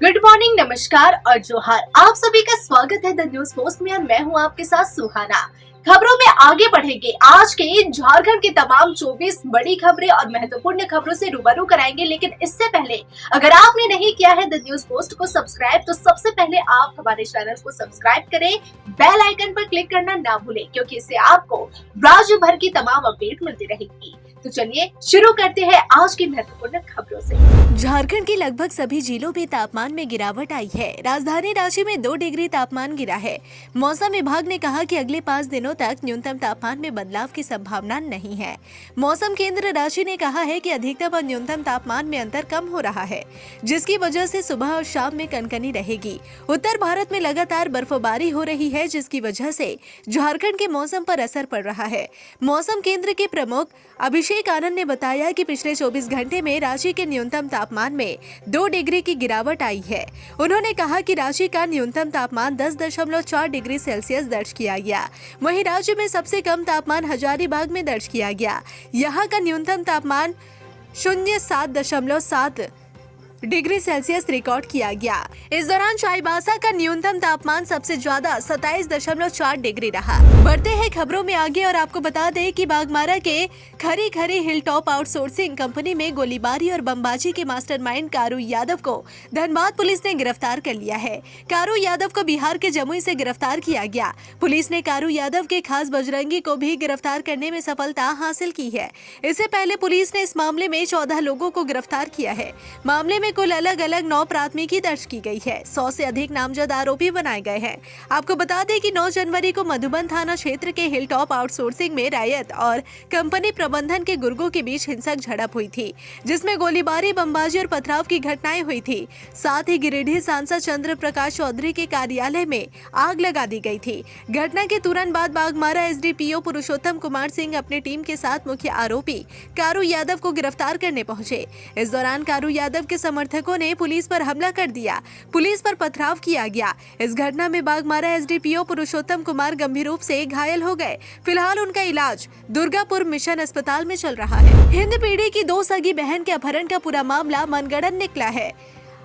Good morning, नमस्कार और जोहार। आप सभी का स्वागत है द न्यूज पोस्ट में और मैं हूं आपके साथ सुहाना। खबरों में आगे बढ़ेंगे। आज के झारखंड की तमाम 24 बड़ी खबरें और महत्वपूर्ण खबरों से रूबरू कराएंगे, लेकिन इससे पहले अगर आपने नहीं किया है द न्यूज पोस्ट को सब्सक्राइब, तो सबसे पहले आप हमारे चैनल को सब्सक्राइब करें, बेल आइकन पर क्लिक करना ना भूलें, क्योंकि इससे आपको राज्य भर की तमाम अपडेट मिलती रहेगी। तो चलिए शुरू करते हैं आज की महत्वपूर्ण खबरों से। झारखंड के लगभग सभी जिलों में तापमान में गिरावट आई है। राजधानी रांची में 2 डिग्री तापमान गिरा है। मौसम विभाग ने कहा कि अगले 5 दिनों तक न्यूनतम तापमान में बदलाव की संभावना नहीं है। मौसम केंद्र रांची ने कहा है कि अधिकतम और न्यूनतम तापमान में अंतर कम हो रहा है, जिसकी वजह से सुबह और शाम में कनकनी रहेगी। उत्तर भारत में लगातार बर्फबारी हो रही है, जिसकी वजह से झारखंड के मौसम पर असर पड़ रहा है। मौसम केंद्र के प्रमुख अभिषेक आनंद ने बताया कि पिछले 24 घंटे में रांची के न्यूनतम तापमान में 2 डिग्री की गिरावट आई है। उन्होंने कहा कि रांची का न्यूनतम तापमान 10.4 डिग्री सेल्सियस दर्ज किया गया। वहीं राज्य में सबसे कम तापमान हजारीबाग में दर्ज किया गया। यहाँ का न्यूनतम तापमान 07.7 डिग्री सेल्सियस रिकॉर्ड किया गया। इस दौरान चाईबासा का न्यूनतम तापमान सबसे ज्यादा 27.4 डिग्री रहा। बढ़ते हैं खबरों में आगे और आपको बता दें कि बागमारा के खरी खरी हिलटॉप आउटसोर्सिंग कंपनी में गोलीबारी और बमबाजी के मास्टरमाइंड कारू यादव को धनबाद पुलिस ने गिरफ्तार कर लिया है। कारू यादव को बिहार के जमुई से गिरफ्तार किया गया। पुलिस ने कारू यादव के खास बजरंगी को भी गिरफ्तार करने में सफलता हासिल की है। इससे पहले पुलिस ने इस मामले में 14 लोगों को गिरफ्तार किया है। मामले में कुल अलग अलग 9 प्राथमिकी दर्ज की गई है। 100 से अधिक नामजद आरोपी बनाए गए हैं। आपको बता दें कि 9 जनवरी को मधुबन थाना क्षेत्र के हिलटॉप आउटसोर्सिंग में रायत और कंपनी प्रबंधन के गुर्गों के बीच हिंसक झड़प हुई थी, जिसमें गोलीबारी, बमबाजी और पथराव की घटनाएं हुई थी। साथ ही गिरिडीह सांसद चंद्र प्रकाश चौधरी के कार्यालय में आग लगा दी गई थी। घटना के तुरंत बाद बागमारा एसडीपीओ पुरुषोत्तम कुमार सिंह अपने टीम के साथ मुख्य आरोपी कारू यादव को गिरफ्तार करने पहुंचे। इस दौरान कारू यादव के समर्थकों ने पुलिस पर हमला कर दिया। पुलिस पर पथराव किया गया। इस घटना में बागमारा एसडीपीओ पुरुषोत्तम कुमार गंभीर रूप से घायल हो गए। फिलहाल उनका इलाज दुर्गापुर मिशन अस्पताल में चल रहा है। हिंदपीढ़ी की 2 सगी बहन के अपहरण का पूरा मामला मनगढ़ंत निकला है।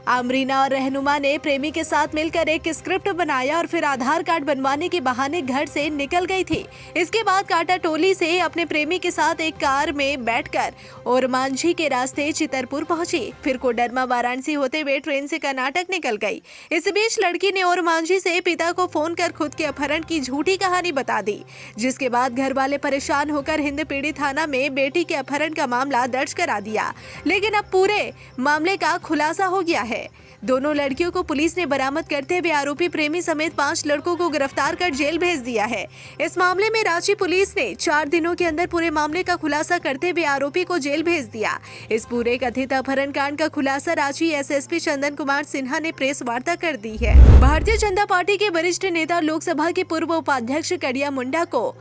आमरीना और रहनुमा ने प्रेमी के साथ मिलकर एक स्क्रिप्ट बनाया और फिर आधार कार्ड बनवाने के बहाने घर से निकल गई थी। इसके बाद काटा टोली से अपने प्रेमी के साथ एक कार में बैठकर और मांझी के रास्ते चितरपुर पहुंची। फिर कोडरमा वाराणसी होते हुए ट्रेन से कर्नाटक निकल गई। इस बीच लड़की ने और मांझी से पिता को फोन कर खुद के अपहरण की झूठी कहानी बता दी, जिसके बाद घर वाले परेशान होकर हिंदपीढ़ी थाना में बेटी के अपहरण का मामला दर्ज करा दिया। लेकिन अब पूरे मामले का खुलासा हो गया है। दोनों लड़कियों को पुलिस ने बरामद करते हुए आरोपी प्रेमी समेत 5 लड़कों को गिरफ्तार कर जेल भेज दिया है। इस मामले में रांची पुलिस ने 4 दिनों के अंदर पूरे मामले का खुलासा करते हुए आरोपी को जेल भेज दिया। इस पूरे कथित अपहरण कांड का खुलासा रांची एसएसपी चंदन कुमार सिन्हा ने प्रेस वार्ता कर दी है। भारतीय जनता पार्टी के वरिष्ठ नेता लोकसभा के पूर्व उपाध्यक्ष कड़िया मुंडा को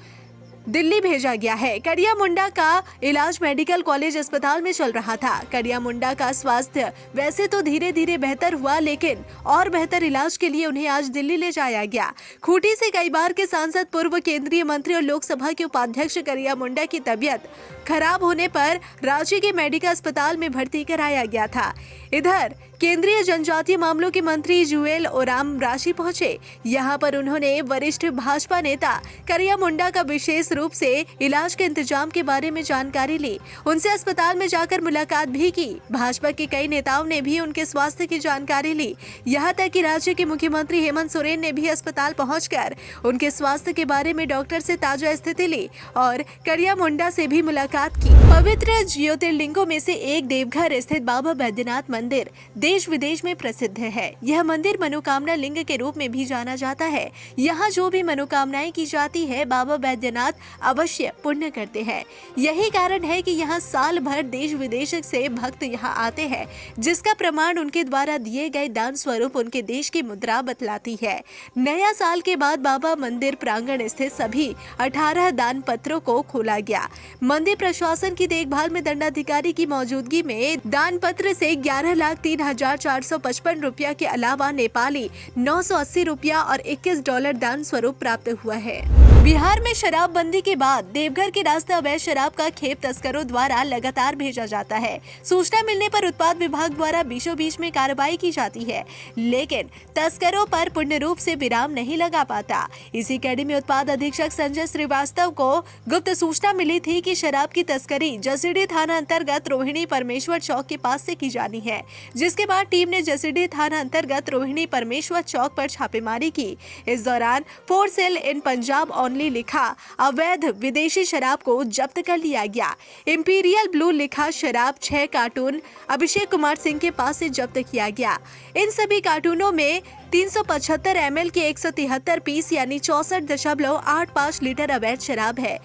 दिल्ली भेजा गया है। कड़िया मुंडा का इलाज मेडिकल कॉलेज अस्पताल में चल रहा था। कड़िया मुंडा का स्वास्थ्य वैसे तो धीरे धीरे बेहतर हुआ, लेकिन और बेहतर इलाज के लिए उन्हें आज दिल्ली ले जाया गया। खूंटी से कई बार के सांसद, पूर्व केंद्रीय मंत्री और लोकसभा के उपाध्यक्ष कड़िया मुंडा की तबीयत खराब होने पर रांची के मेडिकल अस्पताल में भर्ती कराया गया था। इधर केंद्रीय जनजातीय मामलों के मंत्री जुएल ओराम रांची पहुंचे। यहां पर उन्होंने वरिष्ठ भाजपा नेता कड़िया मुंडा का विशेष रूप से इलाज के इंतजाम के बारे में जानकारी ली। उनसे अस्पताल में जाकर मुलाकात भी की। भाजपा के कई नेताओं ने भी उनके स्वास्थ्य की जानकारी ली। यहां तक कि राज्य के मुख्यमंत्री हेमंत सोरेन ने भी अस्पताल पहुंचकर उनके स्वास्थ्य के बारे में डॉक्टर से ताजा स्थिति ली और कड़िया मुंडा से भी मुलाकात की। पवित्र ज्योतिर्लिंगों में से एक देवघर स्थित बाबा बैद्यनाथ मंदिर देश विदेश में प्रसिद्ध है। यह मंदिर मनोकामना लिंग के रूप में भी जाना जाता है। यहाँ जो भी मनोकामनाएं की जाती है, बाबा बैद्यनाथ अवश्य पूर्ण करते हैं। यही कारण है कि यहाँ साल भर देश विदेश से भक्त यहाँ आते हैं, जिसका प्रमाण उनके द्वारा दिए गए दान स्वरूप उनके देश की मुद्रा बतलाती है। नया साल के बाद बाबा मंदिर प्रांगण स्थित सभी 18 दान पत्रों को खोला गया। मंदिर प्रशासन की देखभाल में दंडाधिकारी की मौजूदगी में दान पत्र से 11,03,455 रुपया के अलावा नेपाली 980 रुपया और $21 दान स्वरूप प्राप्त हुआ है। बिहार में शराबबंदी के बाद देवघर के रास्ते अवैध शराब का खेप तस्करों द्वारा लगातार भेजा जाता है। सूचना मिलने पर उत्पाद विभाग द्वारा बीचों बीच में कार्रवाई की जाती है, लेकिन तस्करों पर पूर्ण रूप से विराम नहीं लगा पाता। इसी कड़ी में उत्पाद अधीक्षक संजय श्रीवास्तव को गुप्त सूचना मिली थी कि शराब की तस्करी जसीडीह थाना अंतर्गत रोहिणी परमेश्वर चौक के पास से की जानी है, जिसके बाद टीम ने जसीडीह थाना अंतर्गत रोहिणी परमेश्वर चौक पर छापेमारी की। इस दौरान फोर सेल इन पंजाब ओनली लिखा अवैध विदेशी शराब को जब्त कर लिया गया। इंपीरियल ब्लू लिखा शराब 6 कार्टून अभिषेक कुमार सिंह के पास से जब्त किया गया। इन सभी कार्टूनों में 375 ml के 173 पीस यानी 64.85 लीटर अवैध शराब है।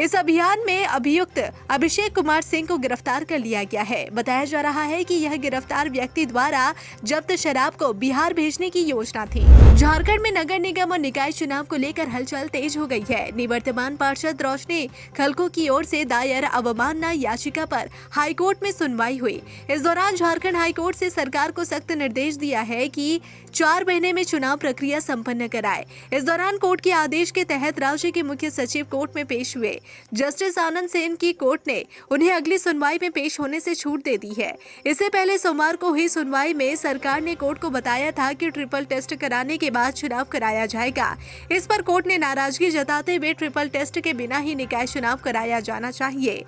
इस अभियान में अभियुक्त अभिषेक कुमार सिंह को गिरफ्तार कर लिया गया है। बताया जा रहा है कि यह गिरफ्तार व्यक्ति द्वारा जब्त शराब को बिहार भेजने की योजना थी। झारखंड में नगर निगम और निकाय चुनाव को लेकर हलचल तेज हो गई है। निवर्तमान पार्षद रोशनी खलको की ओर से दायर अवमानना याचिका पर हाईकोर्ट में सुनवाई हुई। इस दौरान झारखंड हाईकोर्ट से सरकार को सख्त निर्देश दिया है कि 4 महीने में चुनाव प्रक्रिया संपन्न कराए। इस दौरान कोर्ट के आदेश के तहत राज्य के मुख्य सचिव कोर्ट में पेश हुए। जस्टिस आनंद सेन की कोर्ट ने उन्हें अगली सुनवाई में पेश होने से छूट दे दी है। इससे पहले सोमवार को हुई सुनवाई में सरकार ने कोर्ट को बताया था कि ट्रिपल टेस्ट कराने के बाद चुनाव कराया जाएगा। इस पर कोर्ट ने नाराजगी जताते हुए ट्रिपल टेस्ट के बिना ही निकाय चुनाव कराया जाना चाहिए।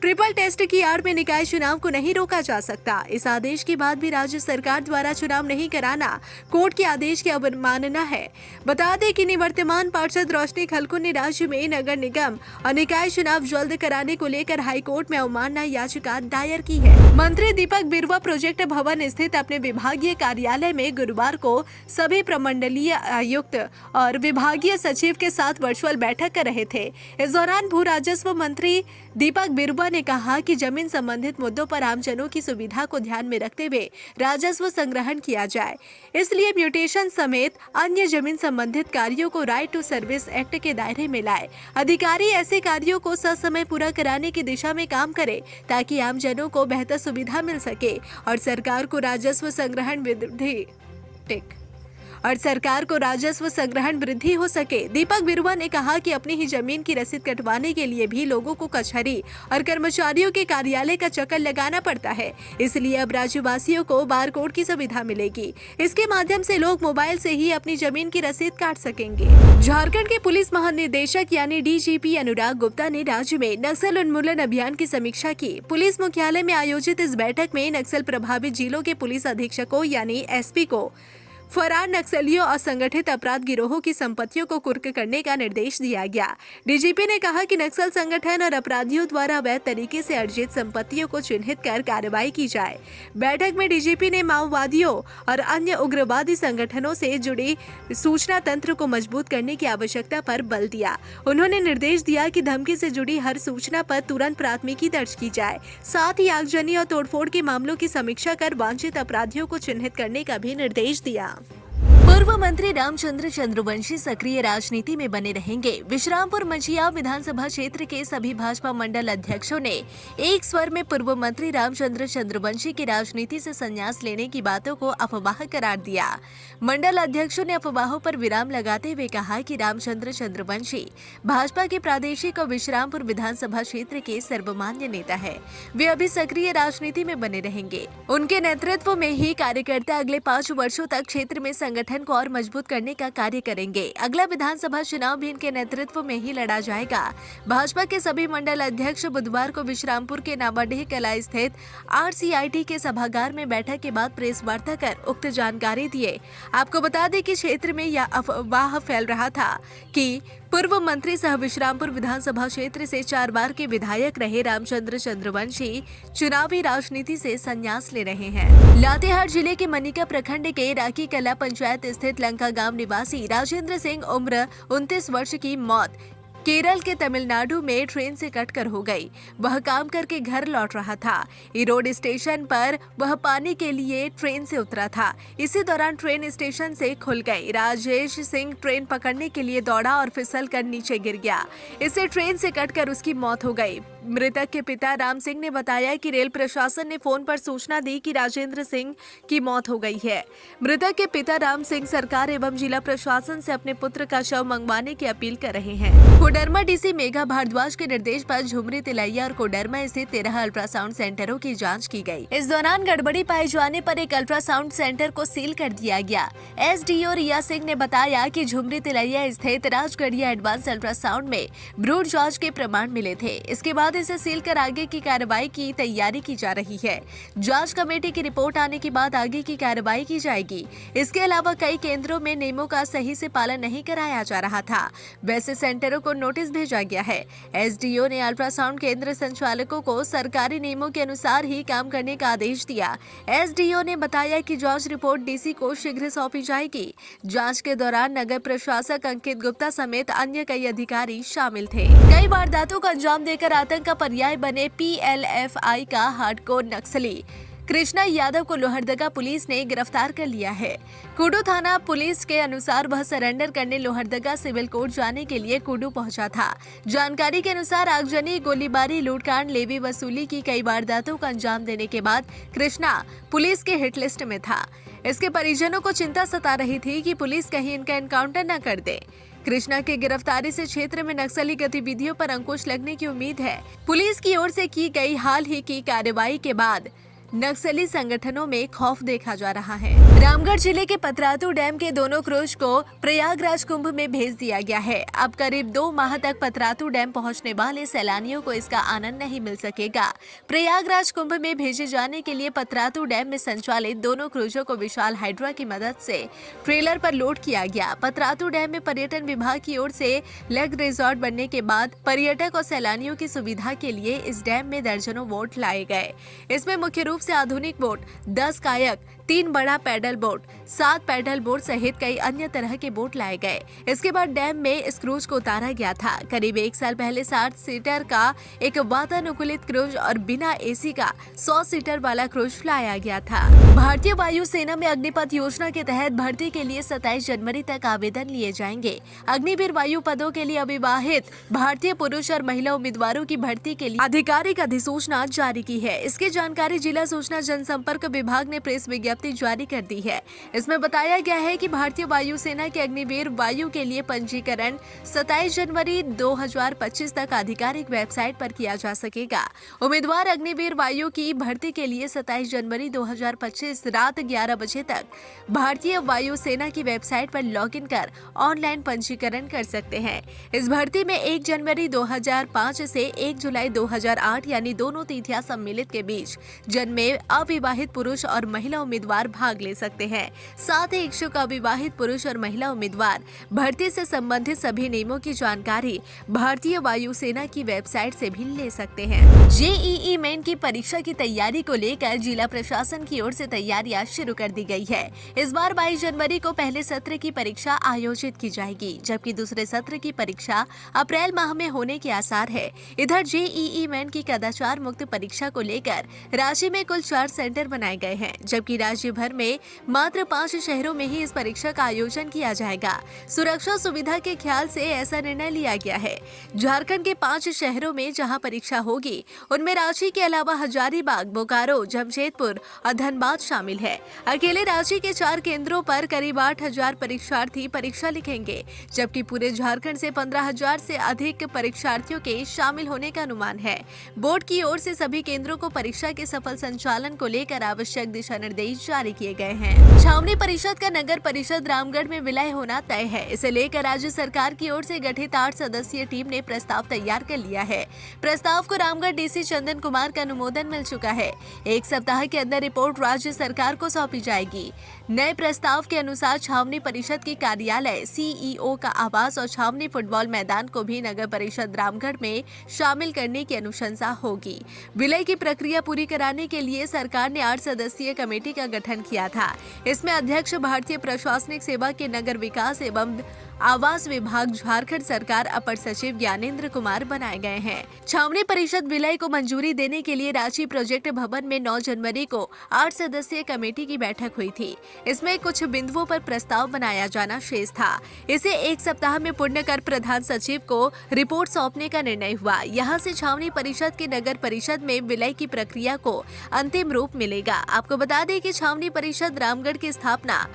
ट्रिपल टेस्ट की आड़ में निकाय चुनाव को नहीं रोका जा सकता। इस आदेश के बाद भी राज्य सरकार द्वारा चुनाव नहीं कराना कोर्ट के आदेश की अवमानना है। बता दें कि निवर्तमान पार्षद रोशनी खलको ने राज्य में नगर निगम और निकाय चुनाव जल्द कराने को लेकर हाई कोर्ट में अवमानना याचिका दायर की है। मंत्री दीपक बिरुवा प्रोजेक्ट भवन स्थित अपने विभागीय कार्यालय में गुरुवार को सभी प्रमंडलीय आयुक्त और विभागीय सचिव के साथ वर्चुअल बैठक कर रहे थे। इस दौरान भू राजस्व मंत्री दीपक बिरुवा ने कहा कि जमीन संबंधित मुद्दों पर आमजनों की सुविधा को ध्यान में रखते हुए राजस्व संग्रहण किया जाए। इसलिए म्यूटेशन समेत अन्य जमीन संबंधित कार्यों को राइट टू सर्विस एक्ट के दायरे में लाए। अधिकारी ऐसे कार्यों को ससमय पूरा कराने की दिशा में काम करे ताकि आमजनों को बेहतर सुविधा मिल सके और सरकार को राजस्व संग्रहण वृद्धि हो सके। दीपक बिरुवा ने कहा कि अपनी ही जमीन की रसीद कटवाने के लिए भी लोगों को कचहरी और कर्मचारियों के कार्यालय का चक्कर लगाना पड़ता है। इसलिए अब राज्यवासियों को बारकोड की सुविधा मिलेगी। इसके माध्यम से लोग मोबाइल से ही अपनी जमीन की रसीद काट सकेंगे। झारखंड के पुलिस महानिदेशक यानी डीजीपी अनुराग गुप्ता ने राज्य में नक्सल उन्मूलन अभियान की समीक्षा की। पुलिस मुख्यालय में आयोजित इस बैठक में नक्सल प्रभावित जिलों के पुलिस अधीक्षकों यानी एसपी को फरार नक्सलियों और संगठित अपराध गिरोहों की संपत्तियों को कुर्क करने का निर्देश दिया गया। डीजीपी ने कहा कि नक्सल संगठन और अपराधियों द्वारा अवैध तरीके से अर्जित संपत्तियों को चिन्हित कर कार्रवाई की जाए। बैठक में डीजीपी ने माओवादियों और अन्य उग्रवादी संगठनों से जुड़ी सूचना तंत्र को मजबूत करने की आवश्यकता पर बल दिया। उन्होंने निर्देश दिया कि धमकी से जुड़ी हर सूचना पर तुरंत प्राथमिकी दर्ज की जाए। साथ ही आगजनी और तोड़फोड़ के मामलों की समीक्षा कर वांछित अपराधियों को चिन्हित करने का भी निर्देश दिया। पूर्व मंत्री रामचंद्र चंद्रवंशी सक्रिय राजनीति में बने रहेंगे। विश्रामपुर मंझिया विधानसभा क्षेत्र के सभी भाजपा मंडल अध्यक्षों ने एक स्वर में पूर्व मंत्री रामचंद्र चंद्रवंशी की राजनीति से संन्यास लेने की बातों को अफवाह करार दिया। मंडल अध्यक्षों ने अफवाहों पर विराम लगाते हुए कहा कि रामचंद्र चंद्रवंशी भाजपा के प्रादेशिक और विश्रामपुर विधानसभा क्षेत्र के सर्वमान्य नेता है। वे अभी सक्रिय राजनीति में बने रहेंगे। उनके नेतृत्व में ही कार्यकर्ता अगले 5 वर्षों तक क्षेत्र में संगठन को और मजबूत करने का कार्य करेंगे। अगला विधानसभा चुनाव भी इनके नेतृत्व में ही लड़ा जाएगा। भाजपा के सभी मंडल अध्यक्ष बुधवार को विश्रामपुर के नावाडीह कला स्थित RCIT के सभागार में बैठक के बाद प्रेस वार्ता कर उक्त जानकारी दिए। आपको बता दें कि क्षेत्र में यह अफवाह फैल रहा था कि पूर्व मंत्री सह विश्रामपुर विधानसभा क्षेत्र से 4 बार के विधायक रहे रामचंद्र चंद्रवंशी चुनावी राजनीति से संन्यास ले रहे हैं। लातेहार जिले के मनिका प्रखंड के राकी कला पंचायत स्थित लंका गांव निवासी राजेंद्र सिंह उम्र 29 वर्ष की मौत केरल के तमिलनाडु में ट्रेन से कटकर हो गई। वह काम करके घर लौट रहा था। ईरोड स्टेशन पर वह पानी के लिए ट्रेन से उतरा था। इसी दौरान ट्रेन स्टेशन से खुल गई। राजेश सिंह ट्रेन पकड़ने के लिए दौड़ा और फिसल कर नीचे गिर गया। इससे ट्रेन से कटकर उसकी मौत हो गई। मृतक के पिता राम सिंह ने बताया कि रेल प्रशासन ने फोन पर सूचना दी कि राजेंद्र सिंह की मौत हो गई है। मृतक के पिता राम सिंह सरकार एवं जिला प्रशासन से अपने पुत्र का शव मंगवाने की अपील कर रहे हैं। कोडरमा डीसी मेघा भारद्वाज के निर्देश पर झुमरी, तिलैया और कोडरमा स्थित 13 अल्ट्रासाउंड सेंटरों की जांच की गई। इस दौरान गड़बड़ी पाए जाने पर एक अल्ट्रासाउंड सेंटर को सील कर दिया गया। एसडीओ रिया सिंह ने बताया कि झुमरी, तिलैया स्थित राजगढ़िया एडवांस अल्ट्रासाउंड में भ्रूण जांच के प्रमाण मिले थे। इसके बाद इसे सील कर आगे की कार्रवाई की तैयारी की जा रही है। जांच कमेटी की रिपोर्ट आने के बाद आगे की कार्रवाई की जाएगी। इसके अलावा कई केंद्रों में नियमों का सही से पालन नहीं कराया जा रहा था। वैसे सेंटरों को नोटिस भेजा गया है। एसडीओ ने अल्ट्रासाउंड केंद्र संचालकों को सरकारी नियमों के अनुसार ही काम करने का आदेश दिया। एसडीओ ने बताया कि जांच रिपोर्ट डीसी को शीघ्र सौंपी जाएगी। जांच के दौरान नगर प्रशासक अंकित गुप्ता समेत अन्य कई अधिकारी शामिल थे। कई वारदातों को अंजाम देकर आतंक का पर्याय बने पीएलएफआई का हार्डकोर नक्सली कृष्णा यादव को लोहरदगा पुलिस ने गिरफ्तार कर लिया है। कुडू थाना पुलिस के अनुसार वह सरेंडर करने लोहरदगा सिविल कोर्ट जाने के लिए कुडू पहुंचा था। जानकारी के अनुसार आगजनी, गोलीबारी, लूटकांड, लेवी वसूली की कई वारदातों का अंजाम देने के बाद कृष्णा पुलिस के हिट लिस्ट में था। इसके परिजनों को चिंता सता रही थी कि पुलिस कहीं इनका एनकाउंटर न कर दे। कृष्णा की गिरफ्तारी से क्षेत्र में नक्सली गतिविधियों पर अंकुश लगने की उम्मीद है। पुलिस की ओर से की गई हाल ही की कार्रवाई के बाद नक्सली संगठनों में खौफ देखा जा रहा है। रामगढ़ जिले के पतरातू डैम के दोनों क्रूज को प्रयागराज कुंभ में भेज दिया गया है। अब करीब 2 माह तक पतरातू डैम पहुंचने वाले सैलानियों को इसका आनंद नहीं मिल सकेगा। प्रयागराज कुंभ में भेजे जाने के लिए पतरातू डैम में संचालित दोनों क्रूजों को विशाल हाइड्रा की मदद से ट्रेलर पर लोड किया गया। पतरातू डैम में पर्यटन विभाग की ओर से लेक रिजॉर्ट बनने के बाद पर्यटक और सैलानियों की सुविधा के लिए इस डैम में दर्जनों बोट लाए गए। इसमें मुख्य रूप से आधुनिक बोट, 10 कायक, 3 बड़ा पैडल बोट, 7 पैडल बोट सहित कई अन्य तरह के बोट लाए गए। इसके बाद डैम में इस क्रूज को उतारा गया था। करीब 1 साल पहले 60 सीटर का एक वातानुकूलित क्रूज और बिना एसी का 100 सीटर वाला क्रूज लाया गया था। भारतीय वायुसेना में अग्निपथ योजना के तहत भर्ती के लिए 27 जनवरी तक आवेदन लिए जाएंगे। अग्निवीर वायु पदों के लिए अविवाहित भारतीय पुरुष और महिला उम्मीदवारों की भर्ती के लिए आधिकारिक अधिसूचना जारी की है। इसकी जानकारी जिला सूचना जनसंपर्क विभाग ने प्रेस विज्ञप्ति जारी कर दी है। इसमें बताया गया है कि भारतीय वायुसेना के अग्निवीर वायु के लिए पंजीकरण 27 जनवरी 2025 तक आधिकारिक वेबसाइट पर किया जा सकेगा। उम्मीदवार अग्निवीर वायु की भर्ती के लिए 27 जनवरी 2025 रात 11 बजे तक भारतीय वायुसेना की वेबसाइट पर लॉगिन कर ऑनलाइन पंजीकरण कर सकते हैं। इस भर्ती में 1 जनवरी 2005 से 1 जुलाई 2008 यानी दोनों तिथियां सम्मिलित के बीच जन्मे अविवाहित पुरुष और महिला उम्मीदवार भाग ले सकते हैं। साथ ही इच्छुक अविवाहित पुरुष और महिला उम्मीदवार भर्ती से संबंधित सभी नियमों की जानकारी भारतीय वायुसेना की वेबसाइट से भी ले सकते हैं। जेईई मेन की परीक्षा की तैयारी को लेकर जिला प्रशासन की ओर से तैयारियां शुरू कर दी गई है। इस बार 22 जनवरी को पहले सत्र की परीक्षा आयोजित की जाएगी, जबकि दूसरे सत्र की परीक्षा अप्रैल माह में होने के आसार है। इधर जेईई मेन की कदाचार मुक्त परीक्षा को लेकर राज्य में कुल 4 सेंटर बनाए गए हैं, जबकि राज्य भर में मात्र 5 शहरों में ही इस परीक्षा का आयोजन किया जाएगा। सुरक्षा सुविधा के ख्याल से ऐसा निर्णय लिया गया है। झारखंड के 5 शहरों में जहां परीक्षा होगी, उनमें रांची के अलावा हजारीबाग, बोकारो, जमशेदपुर और धनबाद शामिल है। अकेले रांची के 4 केंद्रों पर करीब 8,000 परीक्षार्थी परीक्षा लिखेंगे, जबकि पूरे झारखंड से 15,000 से अधिक परीक्षार्थियों के शामिल होने का अनुमान है। बोर्ड की ओर से सभी केंद्रों को परीक्षा के सफल संचालन को लेकर आवश्यक दिशा निर्देश जारी किए गए हैं। छावनी परिषद का नगर परिषद रामगढ़ में विलय होना तय है। इसे लेकर राज्य सरकार की ओर से गठित 8 सदस्यीय टीम ने प्रस्ताव तैयार कर लिया है। प्रस्ताव को रामगढ़ डीसी चंदन कुमार का अनुमोदन मिल चुका है। 1 सप्ताह के अंदर रिपोर्ट राज्य सरकार को सौंपी जाएगी। नए प्रस्ताव के अनुसार छावनी परिषद की कार्यालय, सीईओ का आवास और छावनी फुटबॉल मैदान को भी नगर परिषद रामगढ़ में शामिल करने की अनुशंसा होगी। विलय की प्रक्रिया पूरी कराने के लिए सरकार ने 8 सदस्यीय कमेटी का गठन किया था। इसमें अध्यक्ष भारतीय प्रशासनिक सेवा के नगर विकास एवं आवास विभाग झारखंड सरकार अपर सचिव ज्ञानेंद्र कुमार बनाए गए हैं। छावनी परिषद विलय को मंजूरी देने के लिए रांची प्रोजेक्ट भवन में 9 जनवरी को 8 सदस्यीय कमेटी की बैठक हुई थी। इसमें कुछ बिंदुओं पर प्रस्ताव बनाया जाना शेष था। इसे 1 सप्ताह में पूर्ण कर प्रधान सचिव को रिपोर्ट सौंपने का निर्णय हुआ। यहाँ से छावनी परिषद के नगर परिषद में विलय की प्रक्रिया को अंतिम रूप मिलेगा। आपको बता दें कि छावनी परिषद रामगढ़ की स्थापना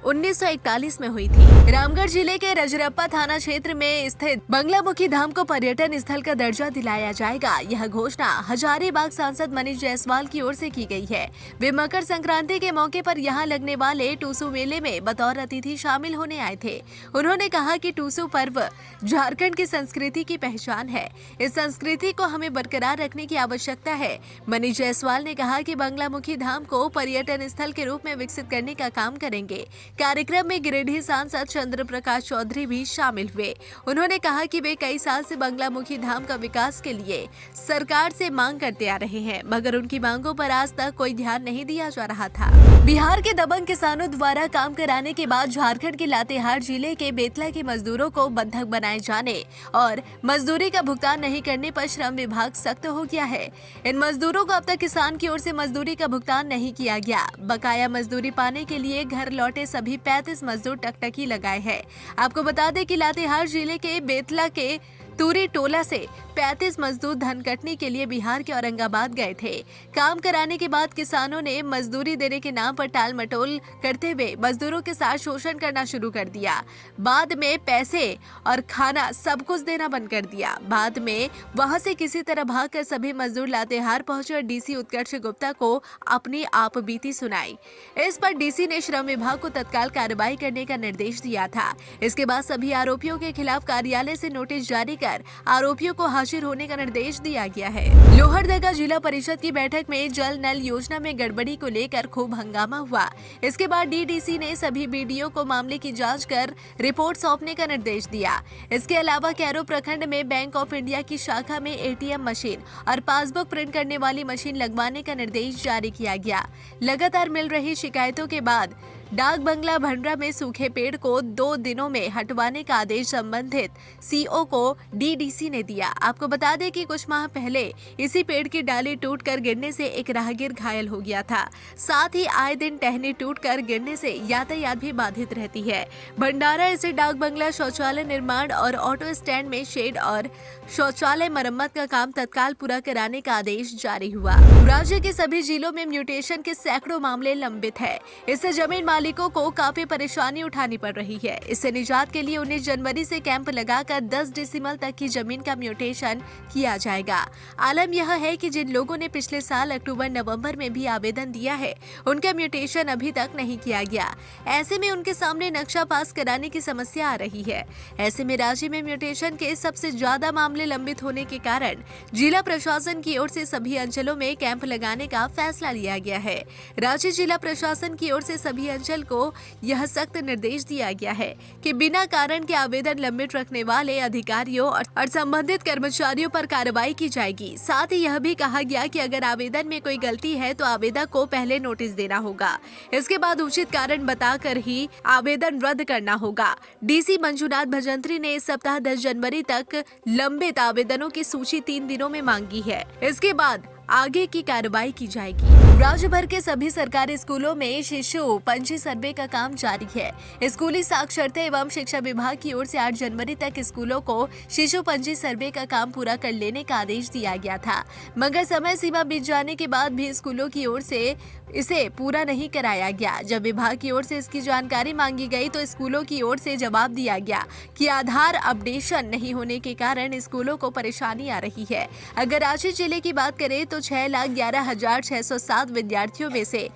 1941 में हुई थी। रामगढ़ जिले के रजरप्पा थाना क्षेत्र में स्थित बंगलामुखी धाम को पर्यटन स्थल का दर्जा दिलाया जाएगा। यह घोषणा हजारीबाग सांसद मनीष जायसवाल की ओर से की गई है। वे मकर संक्रांति के मौके पर यहां लगने वाले टूसू मेले में बतौर अतिथि शामिल होने आए थे। उन्होंने कहा कि टूसू पर्व झारखंड की संस्कृति की पहचान है। इस संस्कृति को हमें बरकरार रखने की आवश्यकता है। मनीष जायसवाल ने कहा कि बंगलामुखी धाम को पर्यटन स्थल के रूप में विकसित करने का काम करेंगे। कार्यक्रम में गिरिडीह सांसद चंद्र प्रकाश चौधरी भी शामिल हुए। उन्होंने कहा कि वे कई साल से बंगलामुखी धाम का विकास के लिए सरकार से मांग करते आ रहे हैं, मगर उनकी मांगों पर आज तक कोई ध्यान नहीं दिया जा रहा था। बिहार के दबंग किसानों द्वारा काम कराने के बाद झारखंड के लातेहार जिले के बेतला के मजदूरों को बंधक बनाए जाने और मजदूरी का भुगतान नहीं करने पर श्रम विभाग सख्त हो गया है। इन मजदूरों को अब तक किसान की ओर से मजदूरी का भुगतान नहीं किया गया। बकाया मजदूरी पाने के लिए घर लौटे सभी 35 मजदूर टकटकी लगाए हैं। आपको बता दें कि लातेहार जिले के बेतला के तूरी टोला से 35 मजदूर धन कटनी के लिए बिहार के औरंगाबाद गए थे। काम कराने के बाद किसानों ने मजदूरी देने के नाम पर टाल मटोल करते हुए मजदूरों के साथ शोषण करना शुरू कर दिया। बाद में पैसे और खाना सब कुछ देना बंद कर दिया। बाद में वहां से किसी तरह भागकर सभी मजदूर लातेहार पहुंचे और डीसी उत्कर्ष गुप्ता को अपनी आप बीती सुनाई। इस पर डीसी ने श्रम विभाग को तत्काल कार्रवाई करने का निर्देश दिया था। इसके बाद सभी आरोपियों के खिलाफ कार्यालय से नोटिस जारी कर आरोपियों को हाजिर होने का निर्देश दिया गया है। लोहरदगा जिला परिषद की बैठक में जल नल योजना में गड़बड़ी को लेकर खूब हंगामा हुआ। इसके बाद डीडीसी ने सभी बीडीओ को मामले की जांच कर रिपोर्ट सौंपने का निर्देश दिया। इसके अलावा कैरो प्रखंड में बैंक ऑफ इंडिया की शाखा में एटीएम मशीन और पासबुक प्रिंट करने वाली मशीन लगवाने का निर्देश जारी किया गया। लगातार मिल रही शिकायतों के बाद डाक बंगला भंडरा में सूखे पेड़ को 2 दिनों में हटवाने का आदेश संबंधित सीओ को डीडीसी ने दिया। आपको बता दें कि कुछ माह पहले इसी पेड़ की डाली टूटकर गिरने से एक राहगीर घायल हो गया था। साथ ही आए दिन टहनी टूटकर गिरने से यातायात भी बाधित रहती है। भंडारा स्थित डाक बंगला शौचालय निर्माण और ऑटो स्टैंड में शेड और शौचालय मरम्मत का काम तत्काल पूरा कराने का आदेश जारी हुआ। राज्य के सभी जिलों में म्यूटेशन के सैकड़ों मामले लंबित है। इससे जमीन मालिकों को काफी परेशानी उठानी पड़ रही है। इससे निजात के लिए 19 जनवरी से कैंप लगाकर 10 डेसिमल तक की जमीन का म्यूटेशन किया जाएगा। आलम यह है कि जिन लोगों ने पिछले साल अक्टूबर-नवंबर में भी आवेदन दिया है, उनका म्यूटेशन अभी तक नहीं किया गया। ऐसे में उनके सामने नक्शा पास कराने की समस्या आ रही है। ऐसे में राज्य में म्यूटेशन के सबसे ज्यादा मामले लंबित होने के कारण जिला प्रशासन की ओर से सभी अंचलों में कैंप लगाने का फैसला लिया गया है। राज्य जिला प्रशासन की ओर से सभी अंचल को यह सख्त निर्देश दिया गया है कि बिना कारण के आवेदन लंबित रखने वाले अधिकारियों और संबंधित कर्मचारियों पर कार्रवाई की जाएगी। साथ ही यह भी कहा गया कि अगर आवेदन में कोई गलती है तो आवेदक को पहले नोटिस देना होगा। इसके बाद उचित कारण बताकर ही आवेदन रद्द करना होगा। डीसी मंजुनाथ भजंत्री ने इस सप्ताह 10 जनवरी तक लंबित आवेदनों की सूची 3 दिनों में मांगी है। इसके बाद आगे की कार्रवाई की जाएगी। राज्य भर के सभी सरकारी स्कूलों में शिशु पंजी सर्वे का काम जारी है। स्कूली साक्षरता एवं शिक्षा विभाग की ओर से 8 जनवरी तक स्कूलों को शिशु पंजी सर्वे का काम पूरा कर लेने का आदेश दिया गया था, मगर समय सीमा बीत जाने के बाद भी स्कूलों की ओर से इसे पूरा नहीं कराया गया। जब विभाग की ओर से इसकी जानकारी मांगी गई तो स्कूलों की ओर से जवाब दिया गया कि आधार अपडेशन नहीं होने के कारण स्कूलों को परेशानी आ रही है। अगर रांची जिले की बात करें तो 6,11,607 विद्यार्थियों में से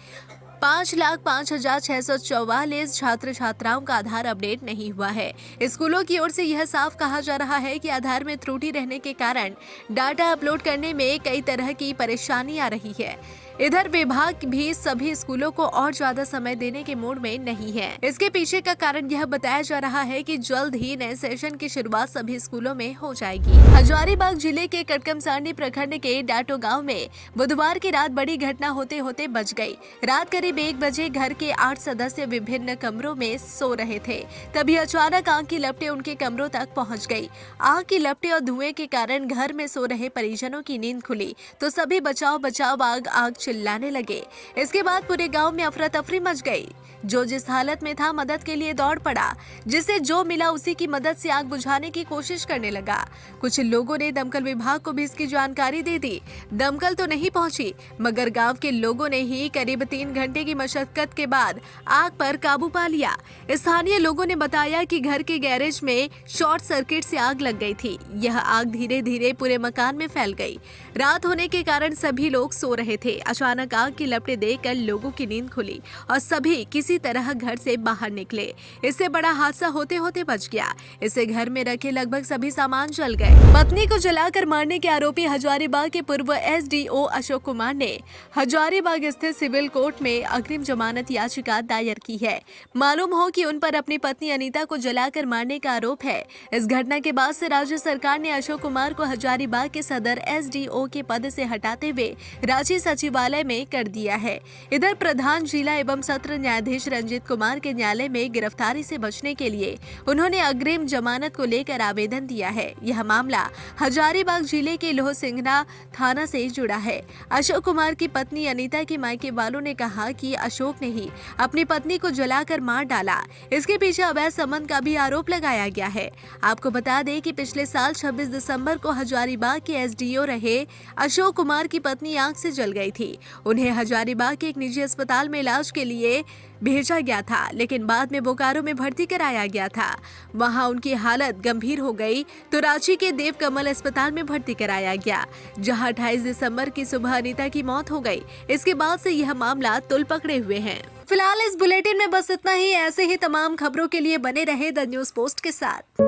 5,05,644 छात्र छात्राओं का आधार अपडेट नहीं हुआ है। स्कूलों की ओर से यह साफ कहा जा रहा है कि आधार में त्रुटि रहने के कारण डाटा अपलोड करने में कई तरह की परेशानी आ रही है। इधर विभाग भी सभी स्कूलों को और ज्यादा समय देने के मूड में नहीं है। इसके पीछे का कारण यह बताया जा रहा है कि जल्द ही नए सेशन की शुरुआत सभी स्कूलों में हो जाएगी। हजारीबाग जिले के कटकमसांडी प्रखंड के डाटो गांव में बुधवार की रात बड़ी घटना होते होते बच गई। रात करीब 1 बजे घर के 8 सदस्य विभिन्न कमरों में सो रहे थे, तभी अचानक आग की लपटें उनके कमरों तक पहुंच गई। आग की लपटें और धुएं के कारण घर में सो रहे परिजनों की नींद खुली तो सभी बचाओ बचाओ आग चिल्लाने लगे। इसके बाद पूरे गांव में अफरा तफरी मच गई। जो जिस हालत में था मदद के लिए दौड़ पड़ा, जिसे जो मिला उसी की मदद से आग बुझाने की कोशिश करने लगा। कुछ लोगों ने दमकल विभाग को भी इसकी जानकारी दे दी। दमकल तो नहीं पहुंची, मगर गांव के लोगों ने ही करीब 3 घंटे की मशक्कत के बाद आग पर काबू पा लिया। स्थानीय लोगों ने बताया कि घर के गैरेज में शॉर्ट सर्किट से आग लग गई थी। यह आग धीरे धीरे पूरे मकान में फैल गई। रात होने के कारण सभी लोग सो रहे थे। अचानक आग की लपटें देखकर लोगों की नींद खुली और सभी किसी तरह घर से बाहर निकले। इससे बड़ा हादसा होते होते बच गया। इससे घर में रखे लगभग सभी सामान जल गए। पत्नी को जलाकर मारने के आरोपी हजारीबाग के पूर्व एसडीओ अशोक कुमार ने हजारीबाग स्थित सिविल कोर्ट में अग्रिम जमानत याचिका दायर की है। मालूम हो कि उन पर अपनी पत्नी अनीता को जलाकर मारने का आरोप है। इस घटना के बाद से राज्य सरकार ने अशोक कुमार को हजारीबाग के सदर एसडीओ के पद से हटाते हुए रांची सचिवालय में कर दिया है। इधर प्रधान जिला एवं सत्र न्यायाधीश रंजीत कुमार के न्यायालय में गिरफ्तारी से बचने के लिए उन्होंने अग्रिम जमानत को लेकर आवेदन दिया है। यह मामला हजारीबाग जिले के लोहसिंगना थाना से जुड़ा है। अशोक कुमार की पत्नी अनीता के मायके वालों ने कहा कि अशोक ने ही अपनी पत्नी को जलाकर मार डाला। इसके पीछे अवैध संबंध का भी आरोप लगाया गया है। आपको बता दें कि पिछले साल 26 दिसंबर को हजारीबाग के एसडीओ रहे अशोक कुमार की पत्नी आग से जल गई थी। उन्हें हजारीबाग के एक निजी अस्पताल में इलाज के लिए भेजा गया था, लेकिन बाद में बोकारो में भर्ती कराया गया था। वहां उनकी हालत गंभीर हो गई तो रांची के देव कमल अस्पताल में भर्ती कराया गया, जहां 28 दिसंबर की सुबह अनीता की मौत हो गई। इसके बाद से यह मामला तुल पकड़े हुए है। फिलहाल इस बुलेटिन में बस इतना ही। ऐसे ही तमाम खबरों के लिए बने रहे द न्यूज़ पोस्ट के साथ।